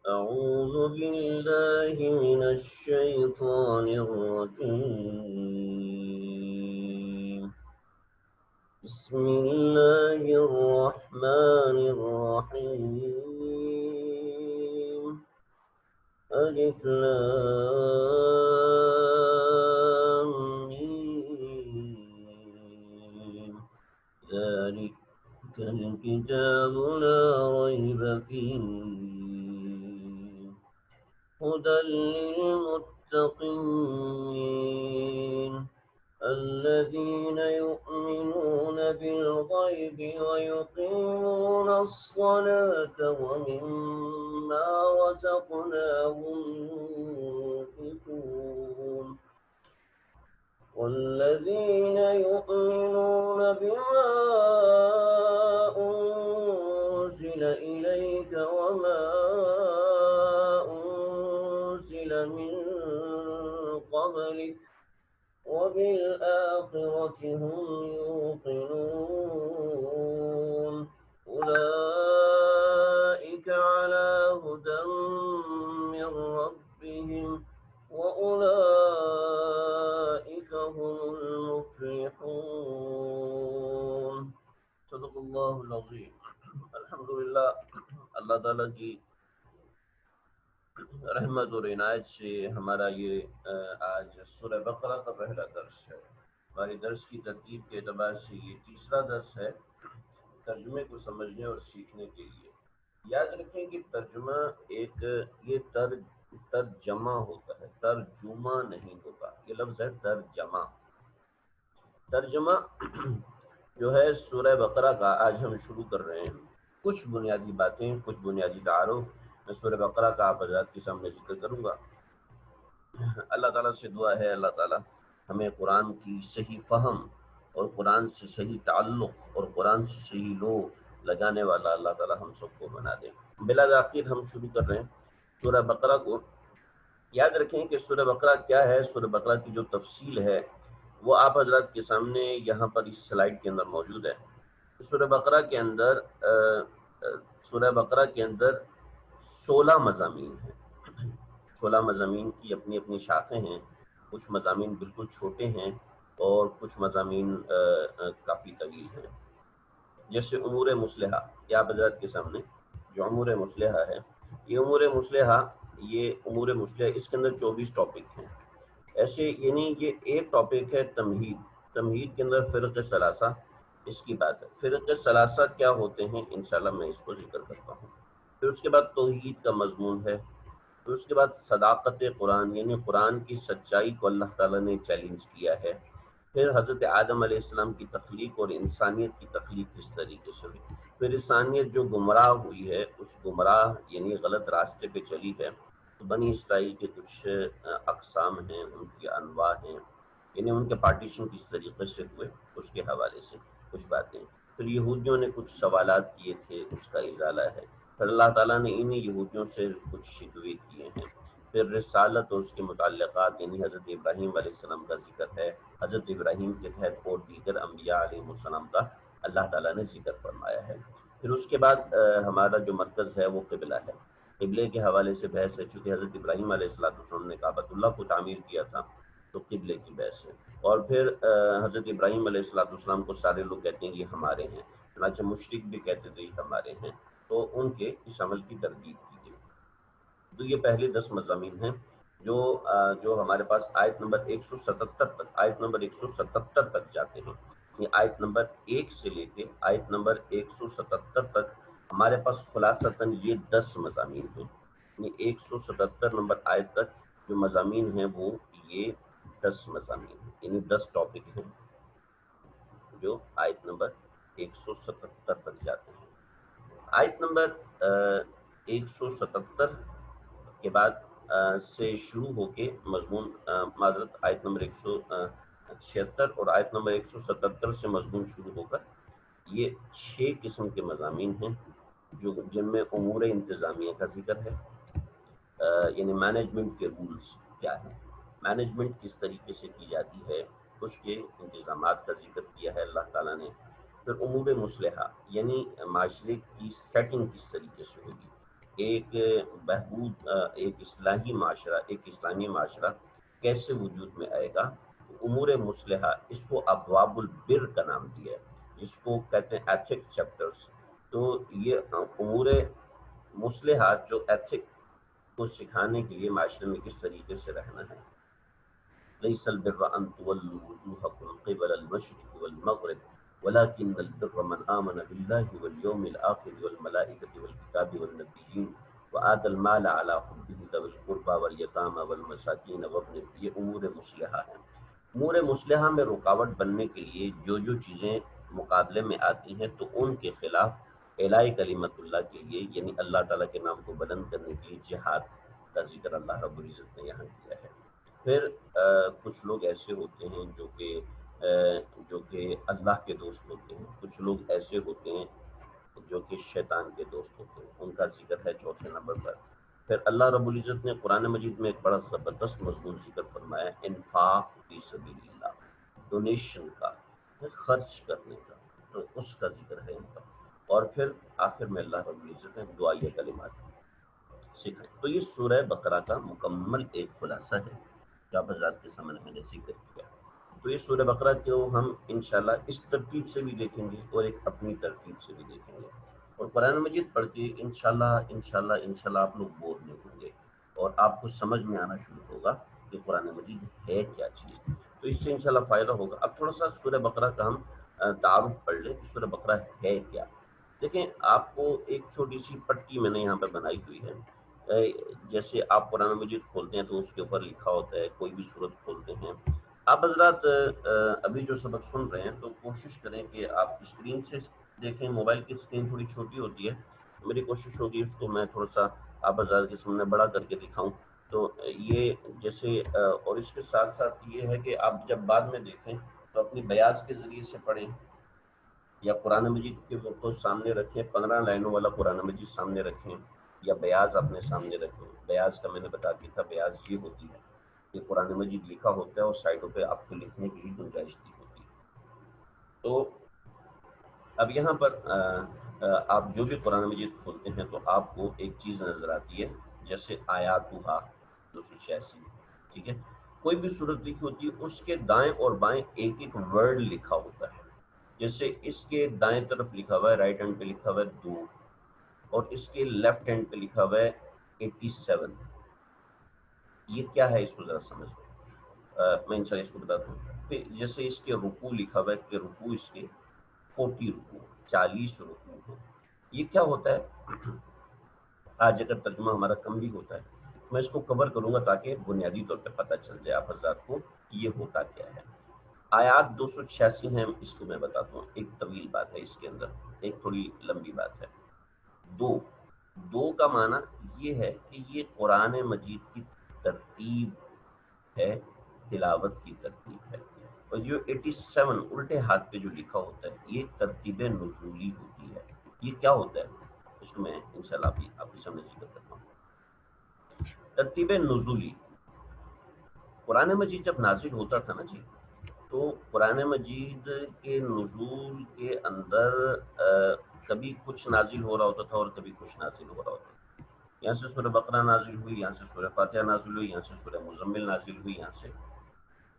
أعوذ بالله من الشيطان الرجيم. بسم الله الرحمن الرحيم. ألف لام ميم. ذلك الكتاب لا ريب فيه هدى للمتقين الذين يؤمنون بالغيب ويقيمون الصلاة ومما رزقناهم ينفقون والذين يؤمنون بما أنزل إليك وما أنزل من قبلك وبالآخرة هم يوقنون أولئك على هدى من ربهم وأولئك هم المفلحون. صدق اللہ العظیم. الحمدللہ اللہ تعالیٰ کی رحمت اور عنایت سے ہمارا یہ آج سورہ بقرہ کا پہلا درس ہے. ہماری درس کی ترتیب کے اعتبار سے یہ تیسرا درس ہے ترجمے کو سمجھنے اور سیکھنے کے لیے. یاد رکھیں کہ ترجمہ ایک یہ ترجمہ ہوتا ہے، ترجمہ نہیں ہوتا. یہ لفظ ہے ترجمہ. ترجمہ جو ہے سورہ بقرہ کا آج ہم شروع کر رہے ہیں. کچھ بنیادی باتیں، کچھ بنیادی تعارف میں سورہ بقرہ کا آپ حضرات کے سامنے ذکر کروں گا. اللہ تعالیٰ سے دعا ہے اللہ تعالیٰ ہمیں قرآن کی صحیح فہم اور قرآن سے صحیح تعلق اور قرآن سے صحیح لو لگانے والا اللہ تعالیٰ ہم سب کو بنا دے. بلا تاخیر ہم شروع کر رہے ہیں سورہ بقرہ کو. یاد رکھیں کہ سورہ بقرہ کیا ہے. سورہ بقرہ کی جو تفصیل ہے وہ آپ حضرات کے سامنے یہاں پر اس سلائیڈ کے اندر موجود ہے. سورہ بقرہ کے اندر 16 مضامین ہیں. 16 مضامین کی اپنی اپنی شاخیں ہیں. کچھ مضامین بالکل چھوٹے ہیں اور کچھ مضامین کافی طویل ہیں. جیسے امور مصلحہ، یہ آپ حضرات کے سامنے جو امور مصلحہ ہے، یہ امور مصلحہ اس کے اندر 24 ٹاپک ہیں. ایسے یعنی یہ ایک ٹاپک ہے تمہید. تمہید کے اندر فرق ثلاثہ اس کی بات ہے. فرق ثلاثہ کیا ہوتے ہیں انشاءاللہ میں اس کو ذکر کرتا ہوں. پھر اس کے بعد توحید کا مضمون ہے. پھر اس کے بعد صداقت قرآن، یعنی قرآن کی سچائی کو اللہ تعالیٰ نے چیلنج کیا ہے. پھر حضرت آدم علیہ السلام کی تخلیق اور انسانیت کی تخلیق کس طریقے سے ہوئی. پھر انسانیت جو گمراہ ہوئی ہے، اس گمراہ یعنی غلط راستے پہ چلی ہے، تو بنی اسرائیل کے کچھ اقسام ہیں، ان کی انواع ہیں، یعنی ان کے پارٹیشن کس طریقے سے ہوئے اس کے حوالے سے کچھ باتیں. پھر یہودیوں نے کچھ سوالات کیے تھے، اس کا ازالہ ہے. پھر اللہ تعالیٰ نے انہی یہودیوں سے کچھ شکوے کیے ہیں. پھر رسالت اور اس کے متعلقات یعنی حضرت ابراہیم علیہ السلام کا ذکر ہے. حضرت ابراہیم کے تحت اور دیگر انبیاء علیہ السلام کا اللہ تعالیٰ نے ذکر فرمایا ہے. پھر اس کے بعد ہمارا جو مرکز ہے وہ قبلہ ہے. قبلے کے حوالے سے بحث ہے. چونکہ حضرت ابراہیم علیہ السلام نے کعبۃ اللہ کو تعمیر کیا تھا تو قبلے کی بحث ہے. اور پھر حضرت ابراہیم علیہ السلام کو سارے لوگ کہتے ہیں یہ ہمارے ہیں، چنانچہ مشرک بھی کہتے تھے یہ ہمارے ہیں، تو ان کے اس عمل کی تردید کی گئی. تو یہ پہلے 10 مضامین ہیں جو ہمارے پاس آیت نمبر 177 تک جاتے ہیں. یہ آیت نمبر 1 سے لے کے آیت نمبر 177 تک ہمارے پاس خلاصتاً یہ 10 مضامین ہیں. یعنی 177 نمبر آیت تک جو مضامین ہیں وہ یہ 10 مضامین ہیں، یعنی 10 ٹاپک ہیں جو آیت نمبر 177 تک جاتے ہیں. آیت نمبر 177 کے بعد سے شروع ہو کے مضمون معذرت آیت نمبر 176 اور آیت نمبر 177 سے مضمون شروع ہو کر یہ 6 قسم کے مضامین ہیں جن میں امور انتظامیہ کا ذکر ہے. یعنی مینجمنٹ کے رولز کیا ہیں، مینجمنٹ کس طریقے سے کی جاتی ہے، اس کے انتظامات کا ذکر کیا ہے اللہ تعالیٰ نے. پھر امور مصلحہ یعنی معاشرے کی سیٹنگ کس طریقے سے ہوگی، ایک بہبود ایک اسلامی معاشرہ کیسے وجود میں آئے گا؟ امور مصلحہ، اس کو ابواب البر کا نام دیا ہے، جس کو کہتے ہیں ایتھک چیپٹرز۔ تو یہ امور مصلحہ جو ایتھک کو سکھانے کے لیے معاشرے میں کس طریقے سے رہنا ہے۔ ليس البر أن تولوا وجوهكم قبل المشرق والمغرب ولكن البر من آمن بالله واليوم الآخر والملائكة والكتاب والنبيين وآتى المال على حبه ذوي القربى واليتامى والمساكين وابن، یہ امور مصلحہ ہیں۔ امور مصلحہ میں رکاوٹ بننے کے لیے جو چیزیں مقابلے میں آتی ہیں تو ان کے خلاف اعلاء کلمت اللہ کے لیے، یعنی اللہ تعالیٰ کے نام کو بلند کرنے کے لیے جہاد کا ذکر اللہ رب العزت نے یہاں کیا ہے۔ پھر کچھ لوگ ایسے ہوتے ہیں جو کہ اللہ کے دوست ہوتے ہیں، کچھ لوگ ایسے ہوتے ہیں جو کہ شیطان کے دوست ہوتے ہیں، ان کا ذکر ہے چوتھے نمبر پر۔ پھر اللہ رب العزت نے قرآن مجید میں ایک بڑا زبردست مضمون ذکر فرمایا، انفاق فی سبیل اللہ، ڈونیشن کا، خرچ کرنے کا، تو اس کا ذکر ہے ان کا۔ اور پھر آخر میں اللہ رب العزت نے دعائیہ کلمات سکھائیں۔ تو یہ سورہ بقرہ کا مکمل ایک خلاصہ ہے جو آپ حضرات کے سامنے میں نے ذکر کیا۔ تو یہ سورہ بقرہ کو ہم انشاءاللہ اس ترتیب سے بھی دیکھیں گے اور ایک اپنی ترتیب سے بھی دیکھیں گے، اور قرآن مجید پڑھ کے انشاءاللہ آپ لوگ بور نہیں ہوں گے، اور آپ کو سمجھ میں آنا شروع ہوگا کہ قرآن مجید ہے کیا چیز۔ تو اس سے انشاءاللہ فائدہ ہوگا۔ اب تھوڑا سا سورہ بقرہ کا ہم تعارف پڑھ لیں کہ سورہ بقرہ ہے کیا۔ دیکھیں، آپ کو ایک چھوٹی سی پٹی میں نے یہاں پہ بنائی ہوئی ہے۔ جیسے آپ قرآن مجید کھولتے ہیں تو اس کے اوپر لکھا ہوتا ہے، کوئی بھی صورت کھولتے ہیں آپ حضرات ابھی جو سبق سن رہے ہیں تو کوشش کریں کہ آپ اسکرین سے دیکھیں۔ موبائل کی اسکرین تھوڑی چھوٹی ہوتی ہے، میری کوشش ہوگی اس کو میں تھوڑا سا آپ حضرات کے سامنے بڑا کر کے دکھاؤں۔ تو یہ جیسے اور اس کے ساتھ ساتھ یہ ہے کہ آپ جب بعد میں دیکھیں تو اپنی بیاض کے ذریعے سے پڑھیں، یا قرآن مجید کے کو سامنے رکھیں، 15 لائنوں والا قرآن مجید سامنے رکھیں، یا بیاض اپنے سامنے رکھیں۔ بیاض کا میں نے بتا دیا تھا، بیاض یہ ہوتی ہے کہ قرآن مجید لکھا ہوتا ہے اور سائڈوں پہ آپ کو لکھنے کی گنجائش دی ہوتی ہے۔ تو اب یہاں پر آپ جو بھی قرآن مجید کھولتے ہیں تو آپ کو ایک چیز نظر آتی ہے، جیسے آیاتھا 286، ٹھیک ہے، کوئی بھی صورت لکھی ہوتی ہے اس کے دائیں اور بائیں ایک ایک ورڈ لکھا ہوتا ہے۔ جیسے اس کے دائیں طرف لکھا ہوا ہے، رائٹ ہینڈ پہ لکھا ہوا ہے 2، اور اس کے لیفٹ ہینڈ پہ لکھا ہوا ہے 87۔ یہ کیا ہے، اس کو ذرا سمجھ میں انشاءاللہ اس کو بتاتا ہوں۔ پھر جیسے اس کے رکوع لکھا ہوا ہے کہ رکوع اس کے 40 رکوع، 40 رکوع ہیں۔ یہ کیا ہوتا ہے؟ آج اگر ترجمہ ہمارا کم بھی ہوتا ہے میں اس کو کور کروں گا تاکہ بنیادی طور پہ پتہ چل جائے آپ حضرات کو یہ ہوتا کیا ہے۔ آیات 286 ہیں، اس کو میں بتاتا ہوں، ایک طویل بات ہے اس کے اندر، ایک تھوڑی لمبی بات ہے۔ دو کا معنی یہ ہے کہ یہ قرآن مجید کی ترتیب ہے، تلاوت کی ترتیب ہے۔ اور جو 87 الٹے ہاتھ پہ جو لکھا ہوتا ہے یہ ترتیب نزولی ہوتی ہے۔ یہ کیا ہوتا ہے اس کو میں انشاءاللہ آپ کے سامنے ذکر کرتا ہوں۔ ترتیب نزولی، قرآن مجید جب نازل ہوتا تھا نا جی، تو قرآن مجید کے نزول کے اندر کبھی کچھ نازل ہو رہا ہوتا تھا اور کبھی کچھ نازل ہو رہا ہوتا تھا۔ یہاں سے سورہ بقرہ نازل ہوئی، یہاں سے سورہ فاتحہ نازل ہوئی، یہاں سے سورہ مزمل نازل ہوئی، یہاں سے۔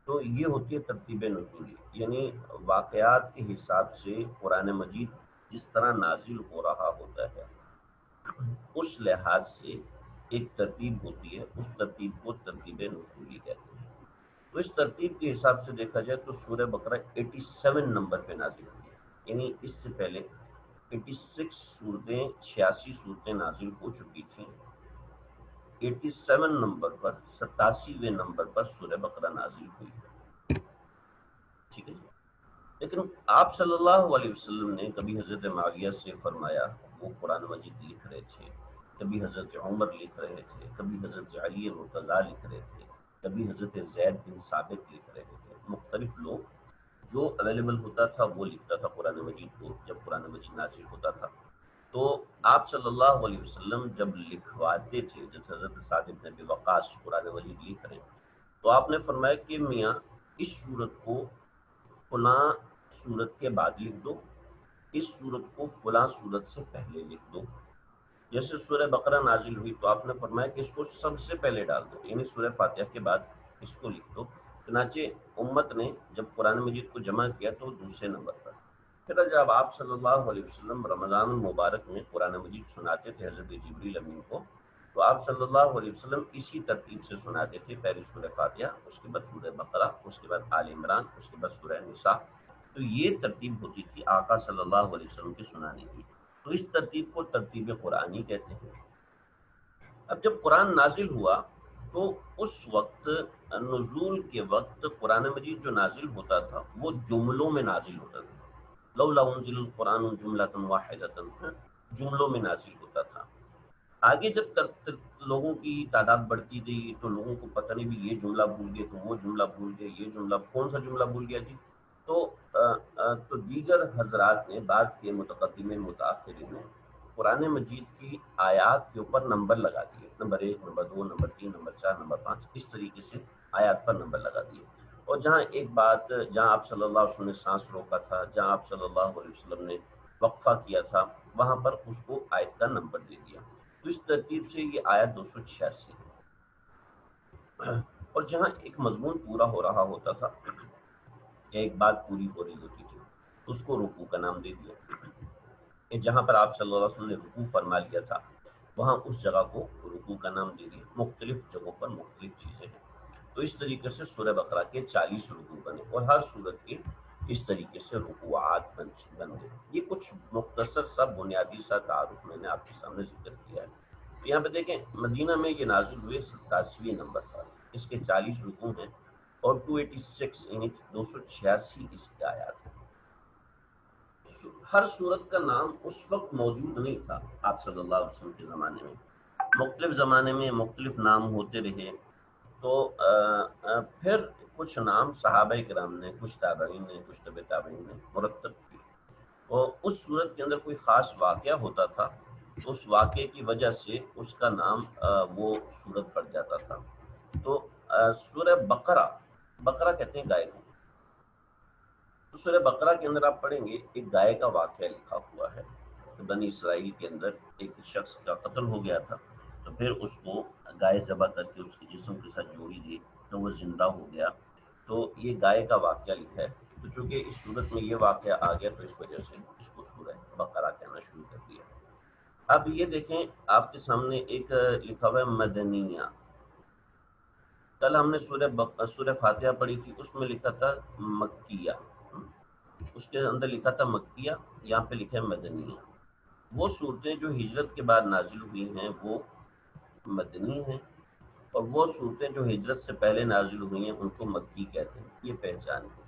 تو یہ ہوتی ہے ترتیب نزولی، یعنی واقعات کے حساب سے قرآن مجید جس طرح نازل ہو رہا ہوتا ہے اس لحاظ سے ایک ترتیب ہوتی ہے، اس ترتیب کو ترتیب نزولی کہتے ہیں۔ تو اس ترتیب کے حساب سے دیکھا جائے تو سورہ بقرہ 87 نمبر پہ نازل ہوئی ہے، یعنی اس سے پہلے 86 صورتیں 86 صورتیں نازل ہو چکی تھیں، 87 نمبر پر 87ویں نمبر پر سورہ بقرہ نازل ہوئی ہے، ٹھیک ہے۔ لیکن آپ صلی اللہ علیہ وسلم نے کبھی حضرت معاویہ سے فرمایا، وہ قرآن مجید لکھ رہے تھے، کبھی حضرت عمر لکھ رہے تھے، کبھی حضرت علی مرتضیٰ لکھ رہے تھے، کبھی حضرت زید بن ثابت لکھ رہے تھے۔ مختلف لوگ، جو اویلیبل ہوتا تھا وہ لکھتا تھا قرآن مجید کو جب قرآن مجید نازل ہوتا تھا۔ تو آپ صلی اللہ علیہ وسلم جب لکھواتے تھے، جیسے حضرت سعد بن ابی وقاص قرآن مجید لکھ رہے ہیں، تو آپ نے فرمایا کہ میاں اس سورت کو فلاں سورت کے بعد لکھ دو، اس سورت کو فلاں سورت سے پہلے لکھ دو، جیسے سورہ بقرہ نازل ہوئی تو آپ نے فرمایا کہ اس کو سب سے پہلے ڈال دو، یعنی سورہ فاتحہ کے بعد اس کو لکھ دو۔ چنانچہ امت نے جب قرآن مجید کو جمع کیا تو دوسرے نمبر پر۔ پھر جب آپ صلی اللہ علیہ وسلم رمضان المبارک میں قرآن مجید سناتے تھے حضرت جبریل امین کو، تو آپ صلی اللہ علیہ وسلم اسی ترتیب سے سناتے تھے، پہلے سورہ فاتحہ، اس کے بعد سورہ بقرہ، اس کے بعد آل عمران، اس کے بعد سورہ نساء۔ تو یہ ترتیب ہوتی تھی آقا صلی اللہ علیہ وسلم کے سنانے کی، تو اس ترتیب کو ترتیب قرآنی کہتے ہیں۔ اب جب قرآن نازل ہوا تو اس وقت نزول کے وقت قرآن مجید جو نازل ہوتا تھا وہ جملوں میں نازل ہوتا تھا، لولا انزل القرآن جملۃ واحدۃ، جملوں میں نازل ہوتا تھا۔ آگے جب لوگوں کی تعداد بڑھتی گئی تو لوگوں کو پتہ نہیں بھی یہ جملہ بھول گئے تو وہ جملہ بھول گئے، یہ جملہ کون سا جملہ بھول گیا جی، تو دیگر حضرات نے، بعد کے متقدمین متاخرین نے قرآن مجید کی آیات کے اوپر نمبر لگا دیے، number 1، number 2، number 3، number 4، number 5، اس طریقے سے آیات پر نمبر لگا دیے۔ اور جہاں ایک بات، جہاں آپ صلی اللہ علیہ وسلم نے سانس روکا تھا، جہاں آپ صلی اللہ علیہ وسلم نے وقفہ کیا تھا، وہاں پر اس کو آیت کا نمبر دے دیا۔ تو اس ترتیب سے یہ آیت 286 ہے۔ اور جہاں ایک مضمون پورا ہو رہا ہوتا تھا، ایک بات پوری ہو رہی ہوتی تھی، اس کو رکوع کا نام دے دیا۔ جہاں پر آپ صلی اللہ علیہ وسلم نے رکوع فرما لیا تھا وہاں اس جگہ کو رکوع کا نام دے دیا۔ مختلف جگہوں پر مختلف چیزیں ہیں۔ تو اس طریقے سے سورہ بقرہ کے 40 رکوع بنے اور ہر سورت کے اس طریقے سے رکوعات بن گئے۔ یہ کچھ مختصر سا بنیادی سا تعارف میں نے آپ کے سامنے ذکر کیا ہے۔ یہاں پہ دیکھیں مدینہ میں یہ نازل ہوئے 87ویں نمبر پر، اس کے 40 رکوع ہیں اور 286 یعنی 286 اس کی آیات ہیں۔ ہر سورت کا نام اس وقت موجود نہیں تھا آپ صلی اللہ علیہ وسلم کے زمانے میں، مختلف زمانے میں مختلف نام ہوتے رہے۔ تو پھر کچھ نام صحابہ کرام نے، کچھ تابعین نے، کچھ تبع تابعین نے مرتب کیے، اور اس صورت کے اندر کوئی خاص واقعہ ہوتا تھا تو اس واقعے کی وجہ سے اس کا نام وہ صورت پڑ جاتا تھا۔ تو سورہ بقرہ، بقرہ کہتے ہیں گائے کو، تو سورہ بقرہ کے اندر آپ پڑھیں گے ایک گائے کا واقعہ لکھا ہوا ہے کہ بنی اسرائیل کے اندر ایک شخص کا قتل ہو گیا تھا، تو پھر اس کو گائے ذبح کر کے اس کے جسم کے ساتھ جوڑی دی تو وہ زندہ ہو گیا۔ تو یہ گائے کا واقعہ لکھا ہے، تو چونکہ اس صورت میں یہ واقعہ آ گیا تو اس وجہ سے اس کو سورہ بقرہ کہنا شروع کر دیا۔ اب یہ دیکھیں آپ کے سامنے ایک لکھا ہوا ہے مدنیہ۔ کل ہم نے سورہ فاتحہ پڑھی تھی، اس میں لکھا تھا مکیہ، اس کے اندر لکھا تھا مکیہ، یہاں پہ لکھا ہے مدنیہ۔ وہ صورتیں جو ہجرت کے بعد نازل ہوئی ہیں وہ مدنی ہیں، اور وہ صورتیں جو ہجرت سے پہلے نازل ہوئی ہیں ان کو مکی کہتے ہیں۔ یہ پہچان ہے۔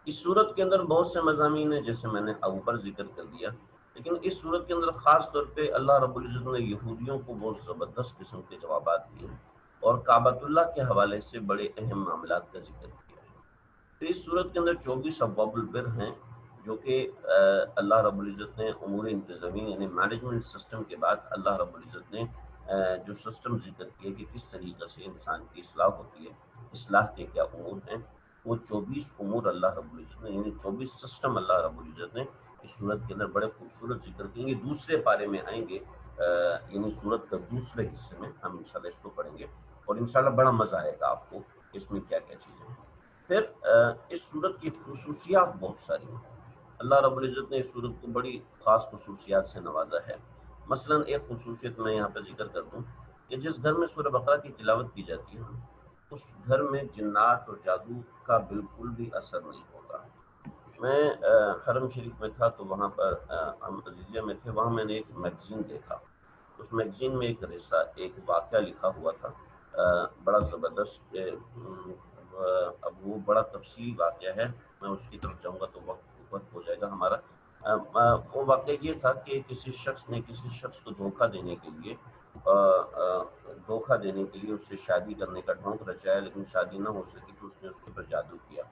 اس صورت کے اندر بہت سے مضامین ہیں جیسے میں نے اوپر ذکر کر دیا، لیکن اس صورت کے اندر خاص طور پہ اللہ رب العزت نے یہودیوں کو بہت زبردست قسم کے جوابات دیے اور کعبۃ اللہ کے حوالے سے بڑے اہم معاملات کا ذکر کیا ہے۔ تو اس صورت کے اندر 24 ابواب البر ہیں جو کہ اللہ رب العزت نے امور انتظامی یعنی مینجمنٹ سسٹم کے بعد اللہ رب العزت نے جو سسٹم ذکر کیا کہ کس طریقے سے انسان کی اصلاح ہوتی ہے، اصلاح کے کیا امور ہیں، وہ 24 امور اللہ رب العزت نے یعنی 24 سسٹم اللہ رب العزت نے اس صورت کے اندر بڑے خوبصورت ذکر کریں گے۔ دوسرے پارے میں آئیں گے، یعنی صورت کا دوسرے حصے میں ہم انشاءاللہ اس کو پڑھیں گے اور انشاءاللہ بڑا مزہ آئے گا آپ کو اس میں کیا کیا چیزیں ہیں۔ پھر اس صورت کی خصوصیات بہت ساری ہیں، اللہ رب العزت نے اس صورت کو بڑی خاص خصوصیات سے نوازا ہے۔ مثلا ایک خصوصیت میں یہاں پہ ذکر کر دوں کہ جس گھر میں سورہ بقرہ کی تلاوت کی جاتی ہے اس گھر میں جنات اور جادو کا بالکل بھی اثر نہیں ہوتا۔ میں حرم شریف میں تھا تو وہاں پر ہم عزیزیہ میں تھے، وہاں میں نے ایک میگزین دیکھا، اس میگزین میں ایک واقعہ لکھا ہوا تھا بڑا زبردست، اب وہ بڑا تفصیلی واقعہ ہے، میں اس کی طرف جاؤں گا تو وقت ہو جائے گا ہمارا۔ وہ واقعہ یہ تھا کہ کسی شخص نے کسی شخص کو دھوکہ دینے کے لیے اس سے شادی کرنے کا ڈھونگ رچایا، لیکن شادی نہ ہو سکی تو اس نے اس کے اوپر جادو کیا۔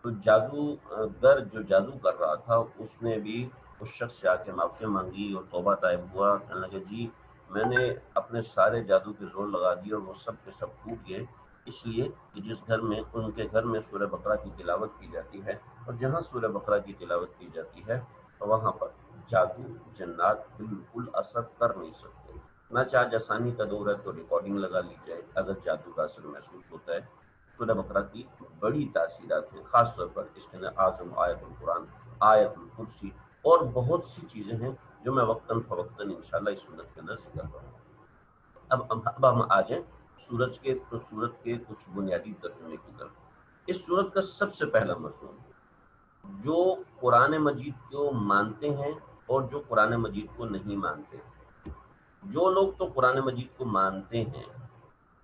تو جادوگر جو جادو کر رہا تھا اس نے بھی اس شخص سے آ کے معافی مانگی اور توبہ طائب ہوا، کہنے لگا جی میں نے اپنے سارے جادو کے زور لگا دیے اور وہ سب کے سب ٹوٹ گئے، اس لیے کہ جس گھر میں ان کے گھر میں سورہ بقرہ کی تلاوت کی جاتی ہے اور جہاں سورہ بقرہ کی تلاوت کی جاتی ہے وہاں پر جادو جنات بالکل اثر کر نہیں سکتے، نہ چاہ آسانی کا دور ہے تو ریکارڈنگ لگا لی جائے اگر جادو کا اثر محسوس ہوتا ہے۔ سورہ بقرہ کی بڑی تاثیرات ہیں، خاص طور پر اس کے اندر اعظم آیت القرآن، آیت الکرسی اور بہت سی چیزیں ہیں جو میں وقتاً فوقتاً انشاءاللہ اس صورت کے اندر ذکر کروں گا۔ اب ہم آ جائیں سورت کے کچھ بنیادی ترجمے کی طرف۔ اس سورت کا سب سے پہلا مضمون جو قرآن مجید کو مانتے ہیں اور جو قرآن مجید کو نہیں مانتے، جو لوگ تو قرآن مجید کو مانتے ہیں،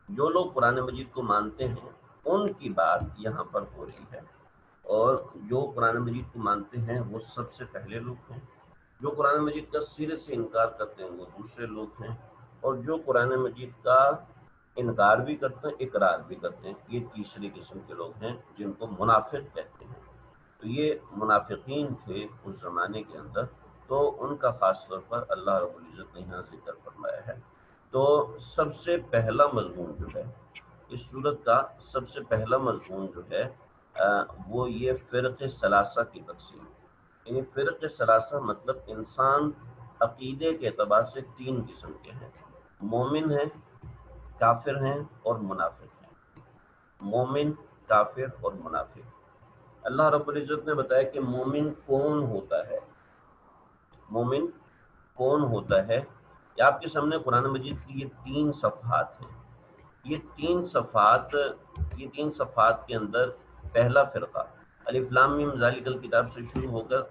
جو لوگ قرآن مجید کو مانتے ہیں ان کی بات یہاں پر ہو رہی ہے، اور جو قرآن مجید کو مانتے ہیں وہ سب سے پہلے لوگ ہیں، جو قرآن مجید کا سرے سے انکار کرتے ہیں وہ دوسرے لوگ ہیں، اور جو قرآن مجید کا انکار بھی کرتے ہیں اقرار بھی کرتے ہیں یہ تیسری قسم کے لوگ ہیں جن کو منافق کہتے ہیں۔ تو یہ منافقین تھے اس زمانے کے اندر، تو ان کا خاص طور پر اللہ رب العزت نے یہاں ذکر فرمایا ہے۔ تو سب سے پہلا مضمون جو ہے اس صورت کا، سب سے پہلا مضمون جو ہے وہ یہ فرق ثلاثہ کی تقسیم، یعنی فرق ثلاثہ مطلب انسان عقیدے کے اعتبار سے تین قسم کے ہیں، مومن ہیں، کافر ہیں اور منافق ہیں۔ مومن، کافر اور منافق۔ اللہ رب العزت نے بتایا کہ مومن کون ہوتا ہے، مومن کون ہوتا ہے۔ یہ آپ کے سامنے قرآن مجید کی یہ تین صفحات ہیں، یہ تین صفحات کے اندر پہلا فرقہ الف لام میم ذالک الکتاب سے شروع ہو کر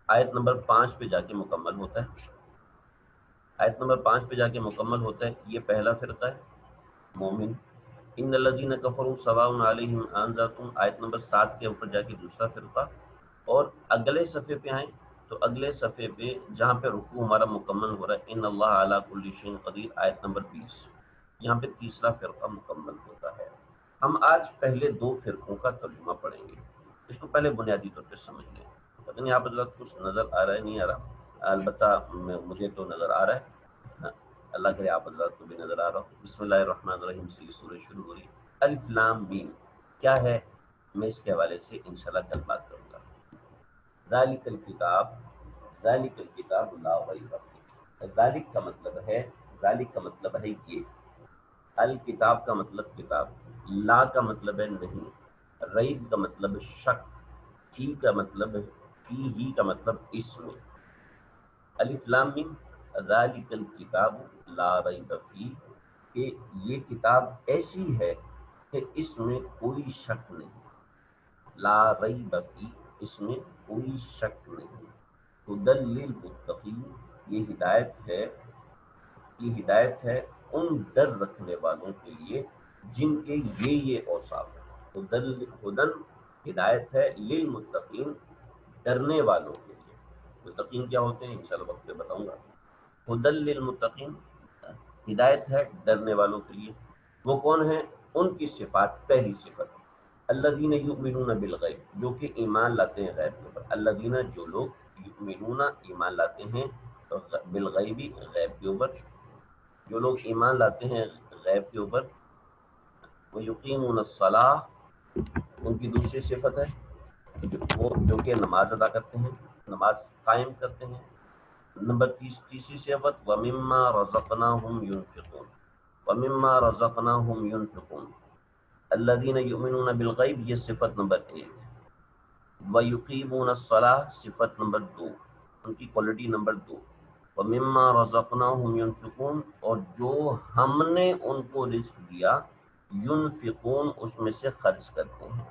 آیت نمبر 5 پہ جا کے مکمل ہوتا ہے، آیت نمبر 5 پہ جا کے مکمل ہوتا ہے، یہ پہلا فرقہ ہے مومن۔ ان الذین کفروا سواء علیہم انذرتم، آیت نمبر 7 کے اوپر جا کے دوسرا فرقہ، اور اگلے صفحے پہ آئیں تو اگلے صفحے پہ جہاں پہ رکوع ہمارا مکمل ہو رہا ہے ان اللہ علی کل شیء قدیر، آیت نمبر 20، یہاں پہ تیسرا فرقہ مکمل ہوتا ہے۔ ہم آج پہلے دو فرقوں کا ترجمہ پڑھیں گے، اس کو پہلے بنیادی طور پہ سمجھ لیں۔ پتہ نہیں آپ حضرات کچھ نظر آ رہا ہے نہیں آ رہا، البتہ مجھے تو نظر آ رہا ہے، اللہ کرے آپ حضرات کو بھی نظر آ رہا ہو۔ بسم اللہ الرحمن الرحیم سے یہ سورہ شروع ہو رہی ہے۔ الف لام میم کیا ہے، میں اس کے حوالے سے انشاءاللہ کل بات کروں گا۔ ذالک الکتاب، ذالک الکتاب لا ریب فیہ، ذالک کا مطلب ہے، ذالک کا مطلب ہے یہ، الکتاب کا مطلب کتاب، لا کا مطلب ہے نہیں، ریب کا مطلب شک، فی کا مطلب فی ہی کا مطلب اس میں، الف لام میم ذالک الکتاب لا ریب فیہ، کہ یہ کتاب ایسی ہے کہ اس میں کوئی شک نہیں، لا ریب فیہ اس میں کوئی شک نہیں، ھدی للمتقین یہ ہدایت ہے ان ڈر رکھنے والوں کے لیے جن کے یہ اوصاف ہیں۔ ہدن ہدایت ہے، للمتقین ڈرنے والوں کے لیے، متقین کیا ہوتے ہیں انشاءاللہ وقت پہ بتاؤں گا۔ ہدن للمتقین ہدایت ہے ڈرنے والوں کے لیے، وہ کون ہیں، ان کی صفات، پہلی صفت الذین یؤمنون بالغیب جو کہ ایمان لاتے ہیں غیب کے اوپر، الذین جو لوگ یؤمنون ایمان لاتے ہیں بالغیبی غیب کے اوپر، جو لوگ ایمان لاتے ہیں غیب کے اوپر، ویقیمون الصلاۃ ان کی دوسری صفت ہے وہ جو کہ نماز ادا کرتے ہیں، نماز قائم کرتے ہیں۔ نمبر تیسری صفت ومما رزقناہم ينفقون، ومما رزقناہم ينفقون، الذین یؤمنون بالغیب یہ صفت نمبر 1، ویقیمون الصلاۃ صفت نمبر 2، ان کی کوالٹی نمبر 2، ومما رزقناہم ينفقون اور جو ہم نے ان کو رزق دیا، ينفقون اس میں سے خرچ کرتے ہیں،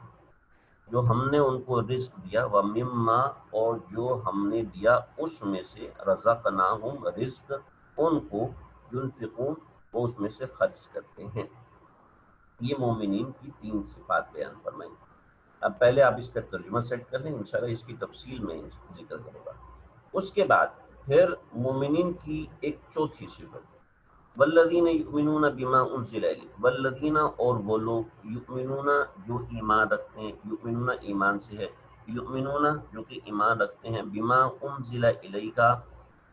جو ہم نے ان کو رزق دیا، ومما اور جو ہم نے دیا اس میں سے، رزقناہم رزق ان کو، ينفقون وہ اس میں سے خرچ کرتے ہیں۔ یہ مومنین کی تین صفات بیان فرمائیں۔ اب پہلے آپ اس کا ترجمہ سیٹ کر لیں، انشاءاللہ اس کی تفصیل میں ذکر کروں گا۔ اس کے بعد پھر مومنین کی ایک چوتھی صفت والذین یؤمنون بما انزل الیک، والذین اور وہ لوگ یؤمنون جو ایمان رکھتے ہیں، یؤمنون ایمان سے ہے، یؤمنون جو کہ ایمان رکھتے ہیں، بما انزل الیک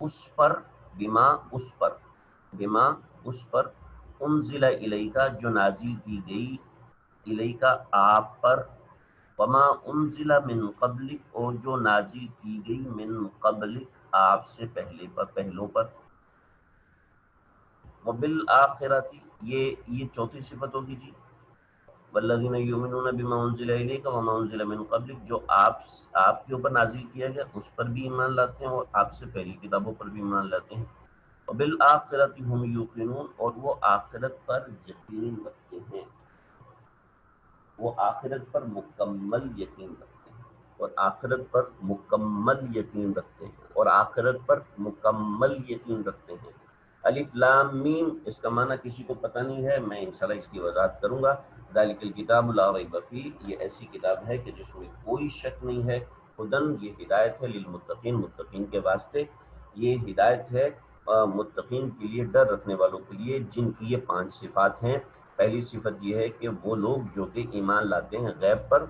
اس پر، بما اس پر، بما اس پر، انزل الیک جو نازل کی گئی، الیک آپ پر، وما انزل من قبلک اور جو نازل کی گئی من قبلک آپ سے پہلوں پر، وبالآخرۃ یہ چوتھی صفت ہوگی جی، والذین یؤمنون بما انزل الیک وما انزل من قبلک، جو آپ کے اوپر نازل کیا گیا اس پر بھی ایمان لاتے ہیں اور آپ سے پہلی کتابوں پر بھی ایمان لاتے ہیں، وبالآخرۃ هم یوقنون، اور وہ آخرت پر یقین رکھتے ہیں، وہ آخرت پر مکمل یقین رکھتے ہیں، اور آخرت پر مکمل یقین رکھتے ہیں، اور آخرت پر مکمل یقین رکھتے ہیں۔ الف لام میم، اس کا معنی کسی کو پتہ نہیں ہے، میں انشاءاللہ اس کی وضاحت کروں گا۔ ذالک الکتاب لا ریب فیہ، یہ ایسی کتاب ہے کہ جس میں کوئی شک نہیں ہے، ہدن، یہ ہدایت ہے، للمتقین، متقین کے واسطے، یہ ہدایت ہے متقین کے لیے، ڈر رکھنے والوں کے لیے، جن کی یہ 5 صفات ہیں۔ پہلی صفت یہ ہے کہ وہ لوگ جو کہ ایمان لاتے ہیں غیب پر،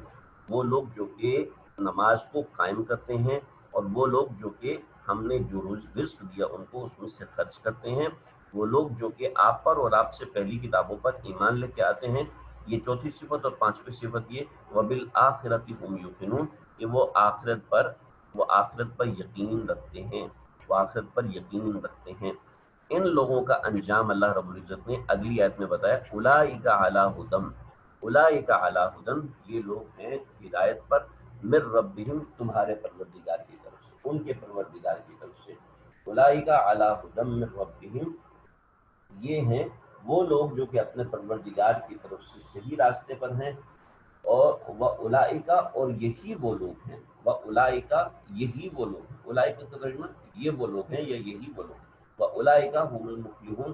وہ لوگ جو کہ نماز کو قائم کرتے ہیں، اور وہ لوگ جو کہ ہم نے جو رزق دیا ان کو اس میں سے خرچ کرتے ہیں، وہ لوگ جو کہ آپ پر اور آپ سے پہلی کتابوں پر ایمان لے کے آتے ہیں۔ یہ چوتھی صفت، اور 5ویں صفت یہ وبالآخرۃ هم یوقنون، کہ وہ آخرت پر یقین رکھتے ہیں، وہ آخرت پر یقین رکھتے ہیں۔ ان لوگوں کا انجام اللہ رب العزت نے اگلی آیت میں بتایا، اولئک علی ھدی، اولئک علی ھدی، یہ لوگ ہیں ہدایت پر، من ربہم، تمہارے پروردگار کی طرف سے، ان کے پروردگار کی طرف سے، اولئک علی ھدی من ربہم، یہ ہیں وہ لوگ جو کہ اپنے پروردگار کی طرف سے صحیح راستے پر ہیں، اور وَأُولَئِکَ، اور یہی وہ لوگ ہیں، وَأُولَئِکَ، یہی وہ لوگ ہیں، اولئک کا ترجمہ یہ وہ لوگ ہیں یا یہی وہ لوگ ہیں، وَأُولَئِکَ هُمُ الْمُفْلِحُونَ،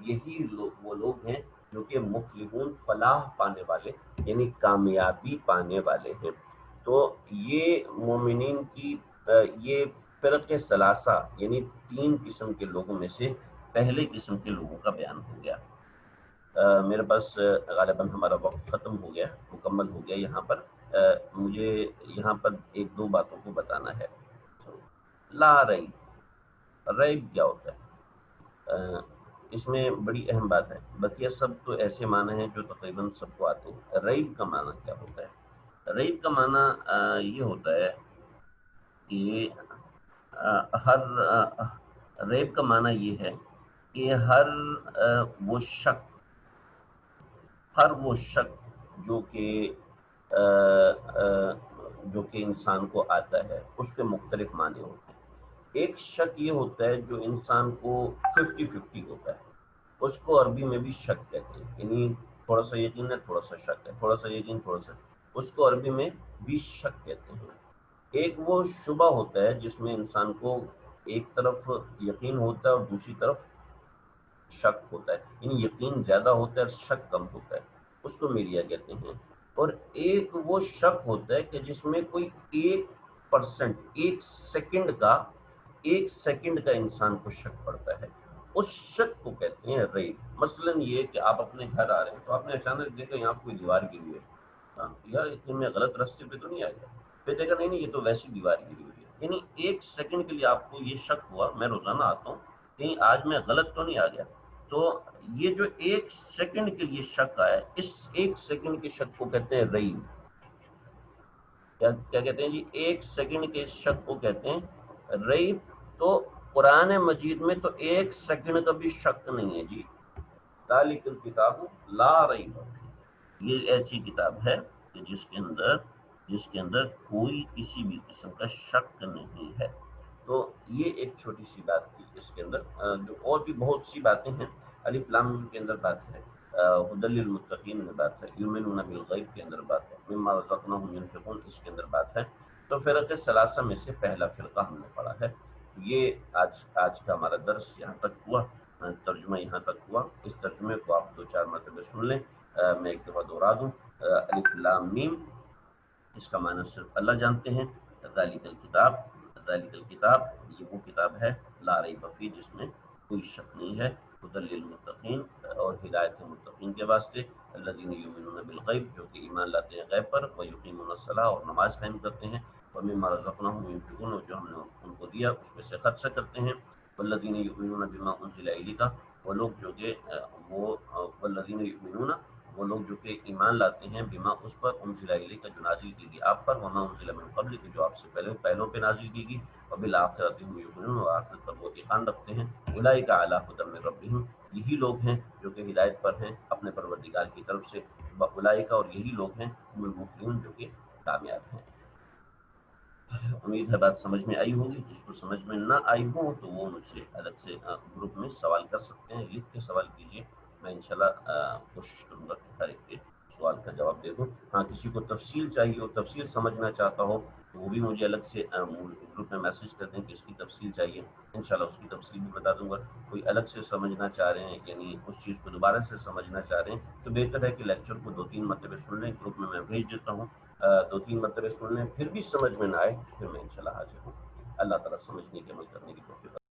یہی وہ لوگ ہیں جو کہ مفلحون، فلاح پانے والے، یعنی کامیابی پانے والے ہیں۔ تو یہ مومنین کی یہ فرق ثلاثہ، یعنی 3 قسم کے لوگوں میں سے پہلے قسم کے لوگوں کا بیان ہو گیا۔ میرے پاس غالباً ہمارا وقت ختم ہو گیا، مکمل ہو گیا یہاں پر۔ مجھے یہاں پر 1-2 باتوں کو بتانا ہے۔ لا ریب، ریب کیا ہوتا ہے؟ اس میں بڑی اہم بات ہے، بقیہ سب تو ایسے معنی ہیں جو تقریباً سب کو آتے ہیں۔ ریب کا معنی کیا ہوتا ہے؟ ریب کا معنی یہ ہوتا ہے کہ ریب کا معنی یہ ہے کہ ہر وہ شک جو کہ انسان کو آتا ہے، اس کے مختلف معنی ہوتے ہیں۔ ایک شک یہ ہوتا ہے جو انسان کو 50-50 ہوتا ہے، اس کو عربی میں بھی شک کہتے ہیں، یعنی تھوڑا سا یقین ہے، تھوڑا سا شک ہے، تھوڑا سا یقین، تھوڑا سا، اس کو عربی میں بھی شک کہتے ہیں۔ ایک وہ شبہ ہوتا ہے جس میں انسان کو ایک طرف یقین ہوتا ہے اور دوسری طرف شک ہوتا ہے، یعنی یقین زیادہ ہوتا ہے اور شک کم ہوتا ہے، اس کو میریا کہتے ہیں۔ اور ایک وہ شک ہوتا ہے کہ جس میں کوئی 1%، ایک سیکنڈ کا انسان کو شک پڑتا ہے، اس شک کو کہتے ہیں ریب۔ مثلا یہ کہ آپ اپنے گھر آ رہے ہیں تو آپ نے اچانک دیکھا یہاں کوئی دیوار گری ہوئی ہے، یار اتنے میں غلط راستے پہ تو نہیں آ گیا، پھر دیکھا نہیں یہ تو ویسی دیوار گری ہوئی ہے، یعنی 1 سیکنڈ کے لیے آپ کو یہ شک ہوا، میں روزانہ آتا ہوں کہیں آج میں غلط تو نہیں آ گیا۔ تو یہ جو 1 سیکنڈ کے لیے شک آیا، اس 1 سیکنڈ کے شک کو کہتے ہیں ریب۔ کیا کہتے ہیں جی؟ 1 سیکنڈ کے شک کو کہتے ہیں ریب۔ تو قرآن مجید میں تو 1 سیکنڈ کا بھی شک نہیں ہے جی۔ ذالک الکتاب لا ریب، یہ ایسی کتاب ہے کہ جس کے اندر کوئی کسی بھی قسم کا شک نہیں ہے۔ تو یہ ایک چھوٹی سی بات تھی اس کے اندر، جو اور بھی بہت سی باتیں ہیں۔ الف لام میم کے اندر بات ہے، ھدی للمتقین میں بات ہے، یؤمنون بالغیب کے اندر بات ہے، مما رزقناہم ینفقون اس کے اندر بات ہے۔ تو فرق ثلاثہ میں سے پہلا فرقہ ہم نے پڑھا ہے۔ یہ آج کا ہمارا درس یہاں تک ہوا، ترجمہ یہاں تک ہوا۔ اس ترجمے کو آپ 2-4 مرتبہ سن لیں، میں ایک دفعہ دہرا دوں۔ الف لام میم، اس کا معنی صرف اللہ جانتے ہیں۔ ذالک الکتاب، ذالک الکتاب، یہ وہ کتاب ہے لا ریب فیہ، جس میں کوئی شک نہیں ہے، ھدی للمتقین، اور ہدایت متقین کے واسطے، الذین یؤمنون بالغیب، جو کہ ایمان لاتے ہیں غیب پر، ویقیمون الصلاۃ، اور نماز قائم کرتے ہیں، ومما رزقناہم ینفقون، اور جو ہم نے ان کو دیا اس میں سے خرچہ کرتے ہیں، والذین یؤمنون بما انزل الیک، وہ لوگ جو کہ والذین یؤمنون، وہ لوگ جو کہ ایمان لاتے ہیں، بما اس پر انزل الیک، جو نازل کی گئی آپ پر، وما انزل من قبلک، جو آپ سے پہلوں پہ نازل کی گئی، وبالآخرۃ هم یوقنون، اور آخرت پر وہ ایقان رکھتے ہیں. اولئک علی ھدی من ربہم، یہی لوگ ہیں جو کہ ہدایت پر ہیں اپنے پروردگار کی طرف سے. اولئک، اور یہی لوگ ہیں هم المفلحون، جو کہ کامیاب ہیں. امید ہے بات سمجھ میں آئی ہوگی. جس کو سمجھ میں نہ آئی ہو تو وہ مجھ سے الگ سے گروپ میں سوال کر سکتے ہیں، لکھ کے سوال کیجیے. میں انشاءاللہ کوشش کروں گا کہ ہر ایک کے سوال کا جواب دے دوں. ہاں، کسی کو تفصیل چاہیے ہو، تفصیل سمجھنا چاہتا ہو تو وہ بھی مجھے الگ سے گروپ میں میسج کر دیں کہ اس کی تفصیل چاہیے، انشاءاللہ اس کی تفصیل بھی بتا دوں گا. کوئی الگ سے سمجھنا چاہ رہے ہیں، یعنی اس چیز کو دوبارہ سے سمجھنا چاہ رہے ہیں، تو بہتر ہے کہ لیکچر کو 2-3 مرتبہ سن لیں. گروپ میں بھیج دیتا ہوں، 2-3 مرتبہ سن لیں، پھر بھی سمجھ میں نہ آئے پھر میں انشاءاللہ حاضر ہوں. اللہ تعالیٰ سمجھنے کے عمل کرنے کی توفیق